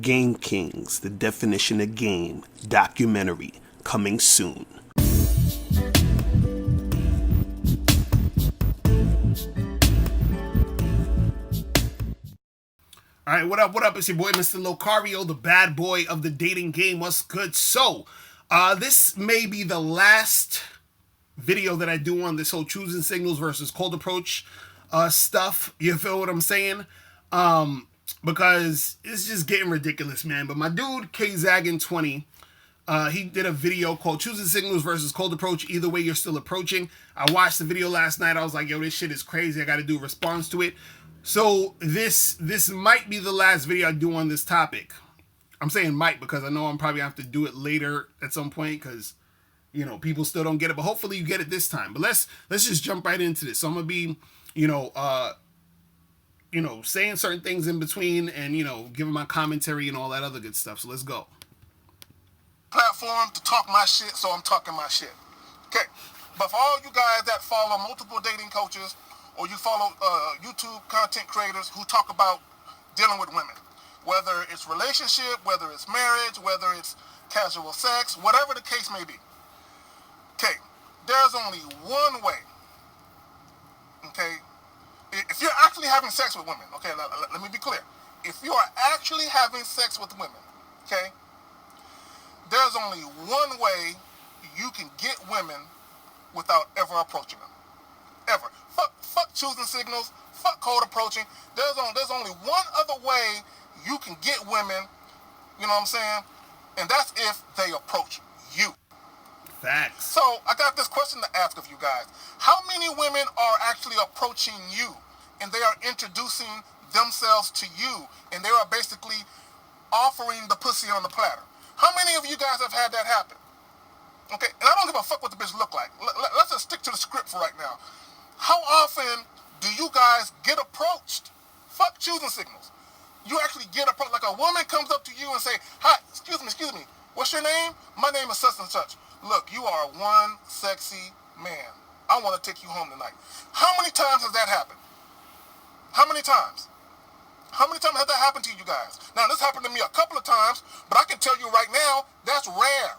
Game Kings, the definition of game, documentary, coming soon. All right, what up? What up? It's your boy, Mr. Locario, the bad boy of the dating game. What's good? So, this may be the last video that I do on this whole choosing signals versus cold approach stuff. You feel what I'm saying? Because it's just getting ridiculous, man. But my dude, Kzaggin20, he did a video called Choosing Signals versus Cold Approach. Either way, you're still approaching. I watched the video last night. I was like, yo, this shit is crazy. I got to do a response to it. So this might be the last video I do on this topic. I'm saying might because I know I'm probably going to have to do it later at some point because, you know, people still don't get it. But hopefully you get it this time. But let's just jump right into this. So I'm going to be, saying certain things in between and, giving my commentary and all that other good stuff. So let's go. Platform to talk my shit, so I'm talking my shit. Okay, but for all you guys that follow multiple dating coaches or you follow YouTube content creators who talk about dealing with women, whether it's relationship, whether it's marriage, whether it's casual sex, whatever the case may be. Okay, there's only one way. Okay, if you're actually having sex with women, okay, let me be clear. If you are actually having sex with women, okay, there's only one way you can get women without ever approaching them. Ever. Fuck choosing signals, fuck cold approaching. There's only one other way you can get women, you know what I'm saying? And that's if they approach you. Facts. So I got this question to ask of you guys. How many women are actually approaching you and they are introducing themselves to you and they are basically offering the pussy on the platter? How many of you guys have had that happen? Okay, and I don't give a fuck what the bitch look like. Let's just stick to the script for right now. How often do you guys get approached? Fuck choosing signals. You actually get approached, like a woman comes up to you and say, hi, excuse me, what's your name? My name is such and such. Look, you are one sexy man. I want to take you home tonight. How many times has that happened? How many times? How many times has that happened to you guys? Now, this happened to me a couple of times, but I can tell you right now, that's rare.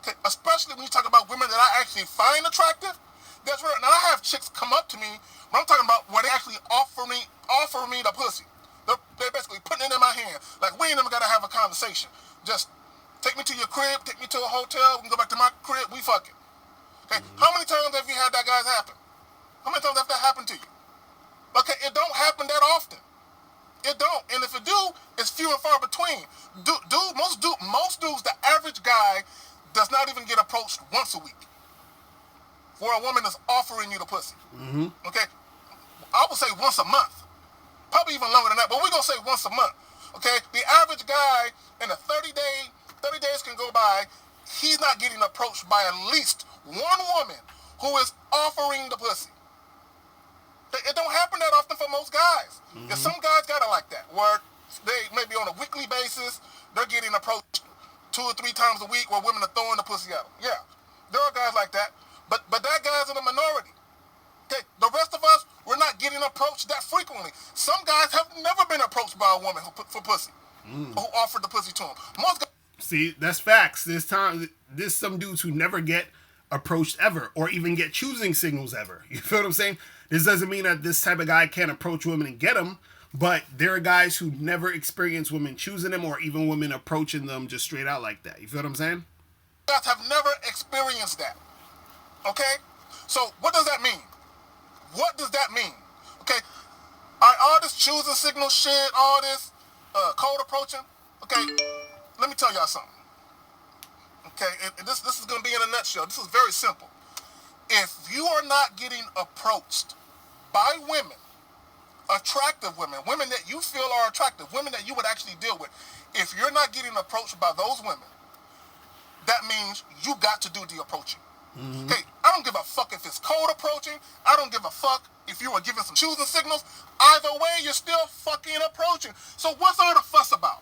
Okay? Especially when you talk about women that I actually find attractive, that's rare. Now, I have chicks come up to me, but I'm talking about where they actually offer me the pussy. They're basically putting it in my hand. Like, we ain't even got to have a conversation. Just take me to your crib, take me to a hotel, we can go back to my crib, we fucking. Okay? How many times have you had that guys happen? How many times have that happened to you? Okay, it don't happen that often. It don't, and if it do, it's few and far between. Most dudes, the average guy does not even get approached once a week. Where a woman is offering you the pussy. Mm-hmm. Okay, I would say once a month, probably even longer than that, but we're gonna say once a month. Okay, the average guy in a 30 days can go by, he's not getting approached by at least one woman who is offering the pussy. It don't happen that often for most guys. Mm-hmm. And some guys got it like that, where they maybe on a weekly basis, they're getting approached 2 or 3 times a week where women are throwing the pussy at them. Yeah, there are guys like that, but that guy's in the minority. Okay, the rest of us, we're not getting approached that frequently. Some guys have never been approached by a woman for pussy, who offered the pussy to them. Most guys. See, that's facts. There's some dudes who never get approached ever or even get choosing signals ever. You feel what I'm saying? This doesn't mean that this type of guy can't approach women and get them, but there are guys who never experience women choosing them or even women approaching them just straight out like that. You feel what I'm saying? Guys have never experienced that. Okay? So what does that mean? What does that mean? Okay? All this choosing signal shit, all this cold approaching. Okay? Let me tell y'all something. Okay? And this is going to be in a nutshell. This is very simple. If you are not getting approached by women, attractive women, women that you feel are attractive, women that you would actually deal with, if you're not getting approached by those women, that means you got to do the approaching. Mm-hmm. Okay, I don't give a fuck if it's cold approaching. I don't give a fuck if you are giving some choosing signals. Either way, you're still fucking approaching. So what's all the fuss about?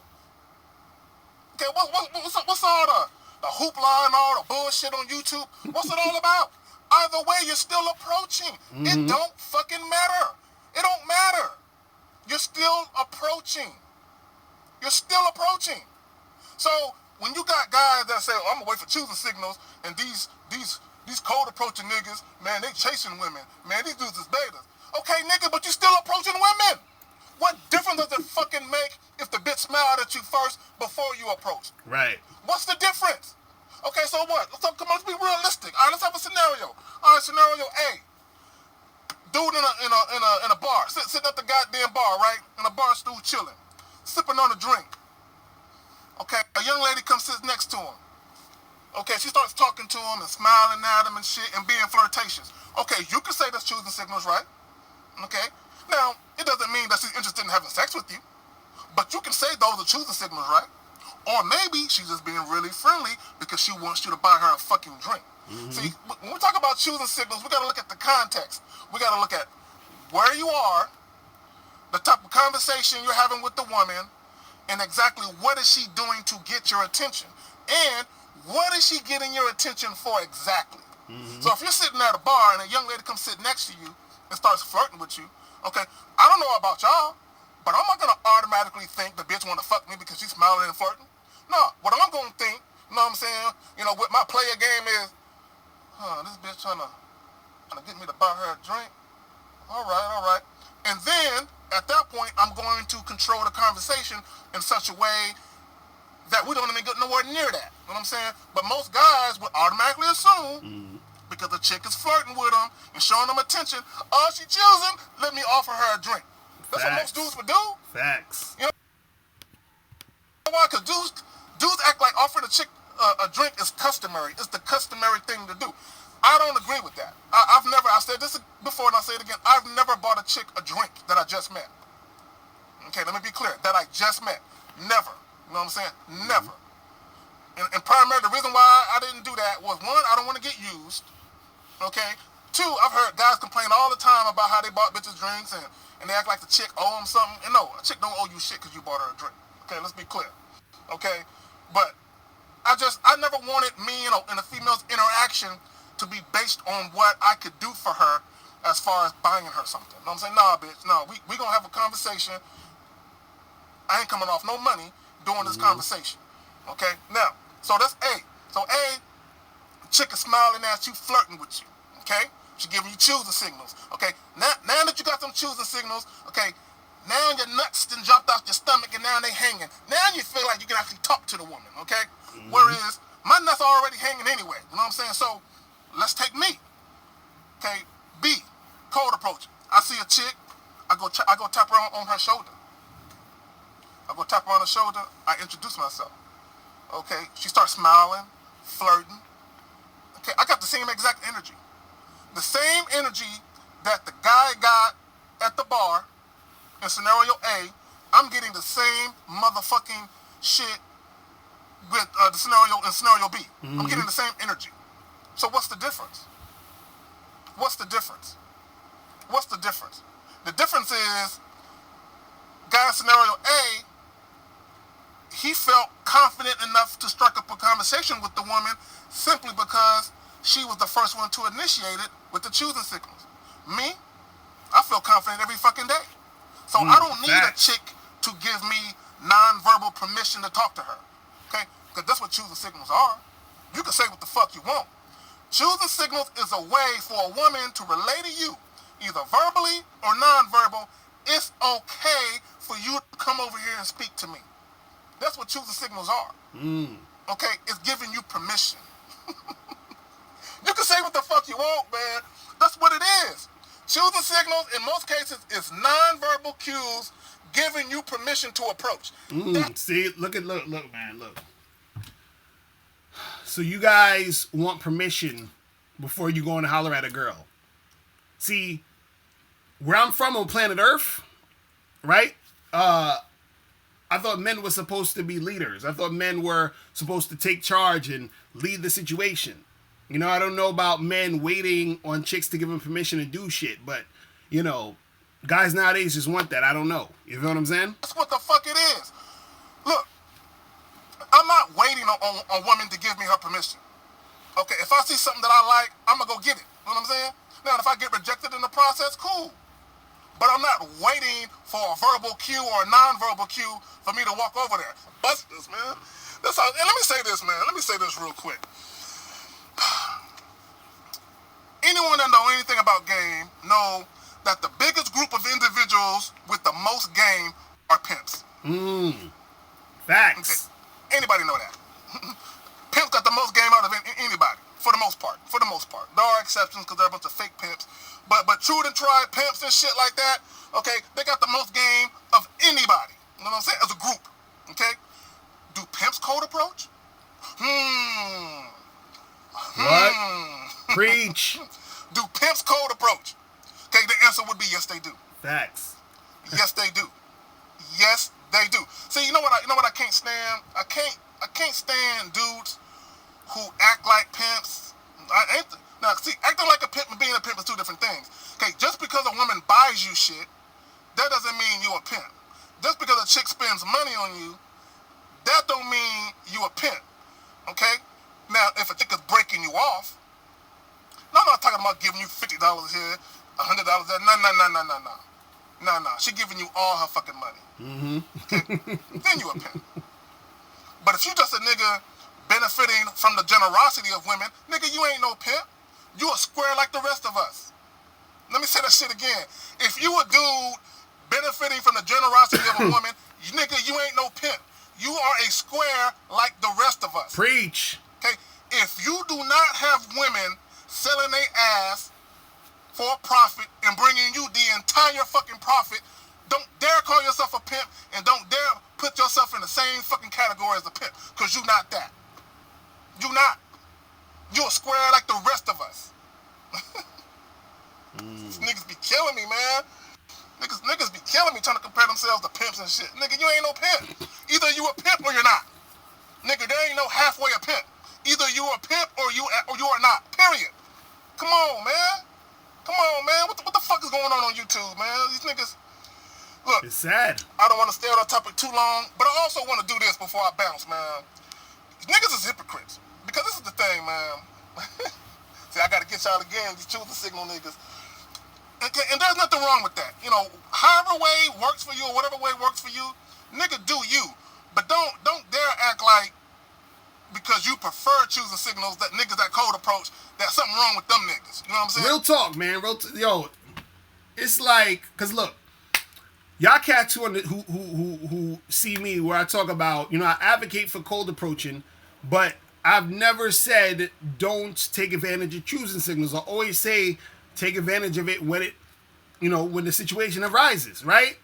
Okay, what's all the hoopla and all the bullshit on YouTube? What's it all about? Either way, you're still approaching. Mm-hmm. It don't fucking matter. It don't matter. You're still approaching. you're still approaching. So when you got guys that say, oh, I'm gonna wait for choosing signals, and these cold approaching niggas, man, they chasing women. Man, these dudes is betas. Okay, nigga, but you still approaching women. What difference does it fucking make if the bitch smiled at you first before you approach? Right. What's the difference? Okay, so what? Come on, let's be realistic. All right, let's have a scenario. All right, scenario A. Dude in a bar, sitting at the goddamn bar, right? In a bar stool chilling, sipping on a drink. Okay, a young lady comes sits next to him. Okay, she starts talking to him and smiling at him and shit and being flirtatious. Okay, you can say that's choosing signals, right? Okay, now it doesn't mean that she's interested in having sex with you, but you can say those are choosing signals, right? Or maybe she's just being really friendly because she wants you to buy her a fucking drink. Mm-hmm. See, when we talk about choosing signals, we got to look at the context. We got to look at where you are, the type of conversation you're having with the woman, and exactly what is she doing to get your attention. And what is she getting your attention for exactly? Mm-hmm. So if you're sitting at a bar and a young lady comes sit next to you and starts flirting with you, okay, I don't know about y'all, but I'm not going to automatically think the bitch want to fuck me because she's smiling and flirting. No, what I'm going to think, you know what I'm saying, you know, what my player game is, this bitch trying to get me to buy her a drink. All right. And then, at that point, I'm going to control the conversation in such a way that we don't even get nowhere near that. You know what I'm saying? But most guys would automatically assume, because the chick is flirting with them and showing them attention, oh, she choosing, let me offer her a drink. That's what most dudes would do. Facts. You know why? Because dudes act like offering a chick a drink is customary. It's the customary thing to do. I don't agree with that. I said this before and I'll say it again, I've never bought a chick a drink that I just met. Okay, let me be clear. That I just met. Never. You know what I'm saying? Never. And primarily, the reason why I didn't do that was, one, I don't want to get used. Okay? Two, I've heard guys complain all the time about how they bought bitches drinks and they act like the chick owe them something. And no, a chick don't owe you shit because you bought her a drink. Okay, let's be clear. Okay? But I never wanted me and a female's interaction to be based on what I could do for her as far as buying her something. You know what I'm saying? Nah, bitch, no. We gonna have a conversation. I ain't coming off no money during this conversation. Okay? Now, so that's A. So A, chick is smiling at you, flirting with you. Okay? She giving you choosing signals. Okay? Now that you got them choosing signals, okay, now your nuts done dropped out your stomach and now they hanging. Now you feel like you can actually talk to the woman, okay? Whereas my nuts are already hanging anyway. You know what I'm saying? So let's take me. Okay, B, cold approach. I see a chick, I go tap her on her shoulder. I go tap her on the shoulder, I introduce myself. Okay, she starts smiling, flirting. Okay, I got the same exact energy. The same energy that the guy got at the bar in scenario A, I'm getting the same motherfucking shit with the scenario in scenario B. I'm getting the same energy. So what's the difference? What's the difference? What's the difference? The difference is, guy in scenario A, he felt confident enough to strike up a conversation with the woman simply because she was the first one to initiate it with the choosing signals. Me, I feel confident every fucking day. So I don't need a chick to give me non-verbal permission to talk to her. Okay? Because that's what choosing signals are. You can say what the fuck you want. Choosing signals is a way for a woman to relay to you, either verbally or non-verbal, it's okay for you to come over here and speak to me. That's what choosing signals are. Okay? It's giving you permission. You can say what the fuck you want, man. That's what it is. Choosing signals, in most cases, is non-verbal cues giving you permission to approach. See, look, man, look. So you guys want permission before you go and holler at a girl. See, where I'm from on planet Earth, right? I thought men were supposed to be leaders. I thought men were supposed to take charge and lead the situation. You know, I don't know about men waiting on chicks to give them permission to do shit, but, you know, guys nowadays just want that. I don't know. You know what I'm saying? That's what the fuck it is. Look, I'm not waiting on women to give me her permission. Okay, if I see something that I like, I'm going to go get it. You know what I'm saying? Now, if I get rejected in the process, cool. but I'm not waiting for a verbal cue or a non-verbal cue for me to walk over there. Busters, man. That's how. And let me say this, man. Let me say this real quick. Anyone that know anything about game know that the biggest group of individuals with the most game are pimps. Facts. Okay. Anybody know that? Pimps got the most game out of anybody, for the most part. For the most part. There are exceptions because there are a bunch of fake pimps. But true and tried pimps and shit like that, okay, they got the most game of anybody. You know what I'm saying? As a group. Okay? Do pimps cold approach? What? Preach. Do pimps cold approach? Okay, the answer would be yes, they do. Facts. Yes, they do. Yes, they do. See, you know what I can't stand? I can't stand dudes who act like pimps. Now, see, acting like a pimp and being a pimp is two different things. Okay, just because a woman buys you shit, that doesn't mean you a pimp. Just because a chick spends money on you, that don't mean you a pimp. Okay? Now, if a chick is breaking you off, no, I'm not talking about giving you $50 here, $100 there. No. She giving you all her fucking money. Okay? Then you a pimp. But if you just a nigga benefiting from the generosity of women, nigga, you ain't no pimp. You a square like the rest of us. Let me say that shit again. If you a dude benefiting from the generosity of a woman, nigga, you ain't no pimp. You are a square like the rest of us. Preach. Okay? If you do not have women selling their ass for a profit and bringing you the entire fucking profit, don't dare call yourself a pimp and don't dare put yourself in the same fucking category as a pimp, because you not that. You not. You a square like the rest of us. These niggas be killing me, man. Niggas be killing me trying to compare themselves to pimps and shit. Nigga, you ain't no pimp. Either you a pimp or you're not. Nigga, there ain't no halfway a pimp. Either you a pimp or you are not. Period. Come on, man. Come on, man. What the fuck is going on YouTube, man? These niggas. Look. It's sad. I don't want to stay on that topic too long, but I also want to do this before I bounce, man. Niggas is hypocrites. Because this is the thing, man. See, I gotta get y'all again, these choosing signal niggas. And there's nothing wrong with that. You know, however way works for you or whatever way works for you, nigga, do you. But don't dare act like because you prefer choosing signals that niggas that cold approach, that's something wrong with them niggas. You know what I'm saying? Real talk, man. Yo, it's like, cause look, y'all cats who see me where I talk about, you know, I advocate for cold approaching, but I've never said don't take advantage of choosing signals. I always say take advantage of it when it, you know, when the situation arises, right?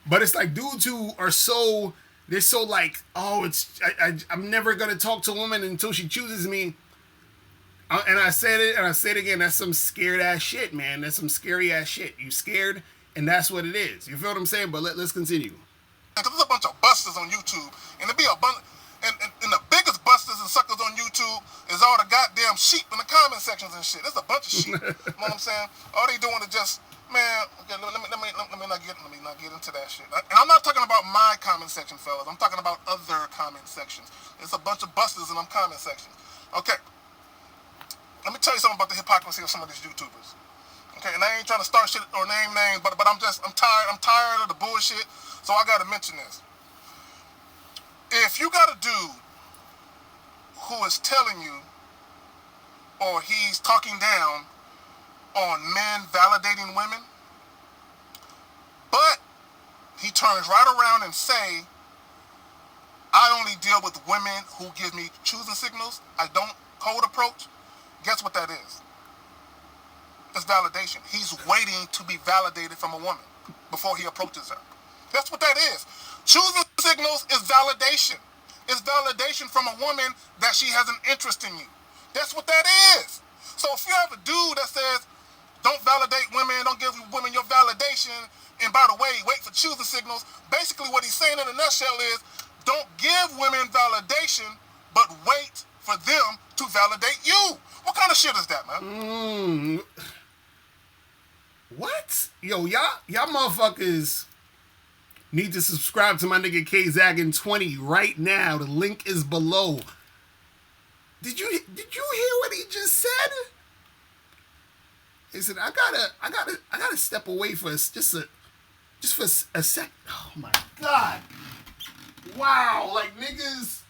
But it's like dudes who are so, they're so like, oh, I'm never gonna talk to a woman until she chooses me. And I said it, and I say it again. That's some scared ass shit, man. That's some scary ass shit. You scared, and that's what it is. You feel what I'm saying? But let's continue. Because there's a bunch of busters on YouTube, and it be a bunch, and the biggest busters and suckers on YouTube is all the goddamn sheep in the comment sections and shit. There's a bunch of sheep. You know what I'm saying? All they doing is just, man. Okay, let me not get into that shit. And I'm not talking about my comment section, fellas. I'm talking about other comment sections. It's a bunch of busters in them comment sections. Okay. Let me tell you something about the hypocrisy of some of these YouTubers. Okay, and I ain't trying to start shit or name names, but I'm tired of the bullshit, so I gotta mention this. If you got a dude who is telling you, or he's talking down on men validating women, but he turns right around and say, I only deal with women who give me choosing signals, I don't cold approach, guess what that is? It's validation. He's waiting to be validated from a woman before he approaches her. That's what that is. Choosing signals is validation. It's validation from a woman that she has an interest in you. That's what that is. So if you have a dude that says, don't validate women, don't give women your validation, and by the way, wait for choosing signals, basically what he's saying in a nutshell is, don't give women validation, but wait for them to validate you. What kind of shit is that, man? What? Yo, y'all motherfuckers need to subscribe to my nigga Kzaggin20 right now. The link is below. Did you hear what he just said? He said, I gotta step away for just just for a sec. Oh my God. Wow. Like, niggas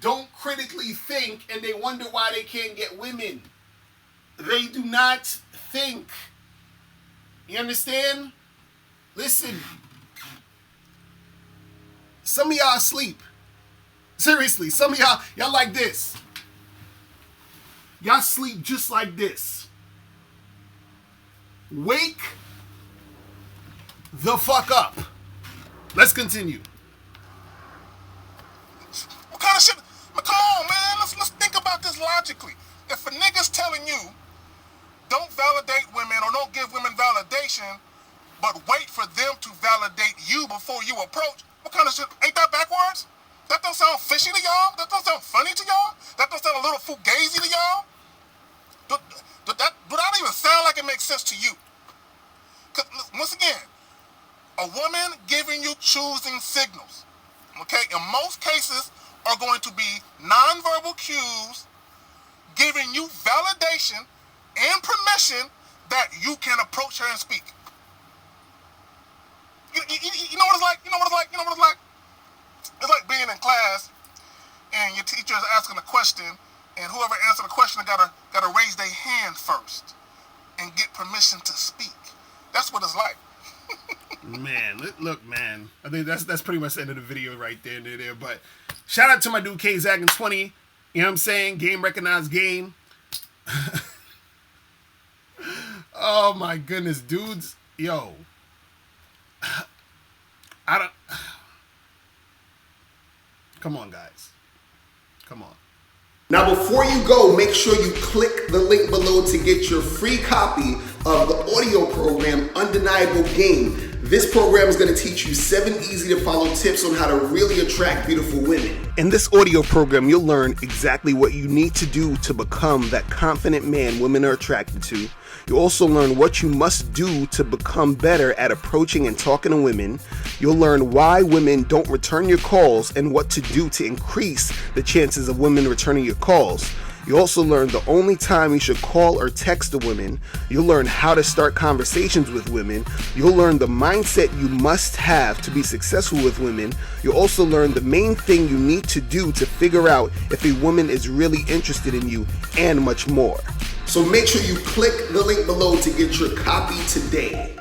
don't critically think and they wonder why they can't get women. They do not think. You understand? Listen. Some of y'all asleep. Seriously, some of y'all like this. Y'all sleep just like this. Wake the fuck up. Let's continue. What kind of shit? Come on, man. Let's think about this logically. If a nigga's telling you, don't validate women or don't give women validation, but wait for them to validate you before you approach, what kind of shit? Ain't that backwards? That don't sound fishy to y'all? That don't sound funny to y'all? That don't sound a little fugazi to y'all? Do that even sound like it makes sense to you? Because, once again, a woman giving you choosing signals, okay, in most cases are going to be nonverbal cues giving you validation and permission that you can approach her and speak. You know what it's like? You know what it's like? You know what it's like? It's like being in class and your teacher is asking a question and whoever answered the question gotta raise their hand first and get permission to speak. That's what it's like. Man, look, man. I think that's pretty much the end of the video right there. But shout out to my dude Kzaggin20. You know what I'm saying? Game recognized game. Oh my goodness, dudes. Yo. Come on, guys. Come on. Now, before you go, make sure you click the link below to get your free copy of the audio program, Undeniable Game. This program is going to teach you 7 easy-to-follow tips on how to really attract beautiful women. In this audio program, you'll learn exactly what you need to do to become that confident man women are attracted to. You'll also learn what you must do to become better at approaching and talking to women. You'll learn why women don't return your calls and what to do to increase the chances of women returning your calls. You also learn the only time you should call or text a woman. You'll learn how to start conversations with women. You'll learn the mindset you must have to be successful with women. You'll also learn the main thing you need to do to figure out if a woman is really interested in you, and much more. So make sure you click the link below to get your copy today.